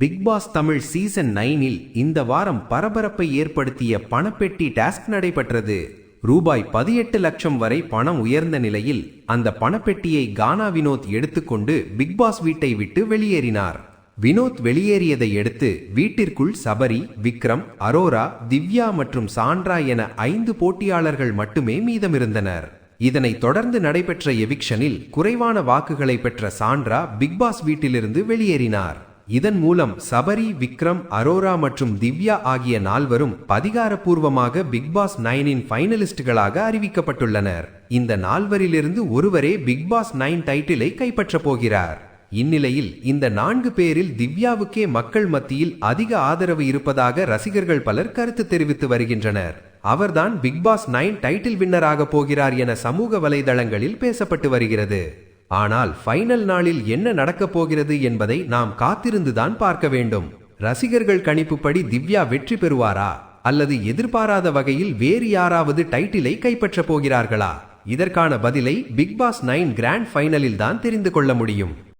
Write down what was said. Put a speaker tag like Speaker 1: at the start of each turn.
Speaker 1: Big pass Tamil season 9இல் இந்த வாரம் பரபரப்பை ஏற்படுத்திய பணப்பெட்டி டாஸ்க் நடைபெற்றது. ரூபாய் 18 லட்சம் வரை பணம் உயர்ந்த நிலையில் அந்த பணப்பெட்டியை கானா வினோத் எடுத்துக்கொண்டு பிக் பாஸ் வீட்டை விட்டு வெளியேறினார். வினோத் வெளியேறியதை அடுத்து வீட்டிற்குள் சபரி, விக்ரம், அரோரா, திவ்யா மற்றும் சாண்ட்ரா என 5 போட்டியாளர்கள் மட்டுமே மீதமிருந்தனர். இதனைத் தொடர்ந்து நடைபெற்ற எவிக்ஷனில் குறைவான வாக்குகளை பெற்ற சாண்ட்ரா பிக் பாஸ் வீட்டிலிருந்து வெளியேறினார். இதன் மூலம் சபரி, விக்ரம், அரோரா மற்றும் திவ்யா ஆகிய 4வரும் அதிகாரப்பூர்வமாக பிக் பாஸ் 9இன் ஃபைனலிஸ்டுகளாக அறிவிக்கப்பட்டுள்ளனர். இந்த 4வரிலிருந்து ஒருவரே பிக் பாஸ் 9 டைட்டிலை கைப்பற்றப் போகிறார். இந்நிலையில் இந்த 4 பேரில் திவ்யாவுக்கே மக்கள் மத்தியில் அதிக ஆதரவு இருப்பதாக ரசிகர்கள் பலர் கருத்து தெரிவித்து வருகின்றனர். அவர்தான் பிக் பாஸ் 9 டைட்டில் வின்னராக போகிறார் என சமூக வலைதளங்களில் பேசப்பட்டு வருகிறது. ஆனால் ஃபைனல் நாளில் என்ன நடக்கப் போகிறது என்பதை நாம் காத்திருந்துதான் பார்க்க வேண்டும். ரசிகர்கள் கணிப்புப்படி திவ்யா வெற்றி பெறுவாரா அல்லது எதிர்பாராத வகையில் வேறு யாராவது டைட்டிலை கைப்பற்றப் போகிறார்களா? இதற்கான பதிலை பிக் பாஸ் 9 கிராண்ட் ஃபைனலில் தான் தெரிந்து கொள்ள முடியும்.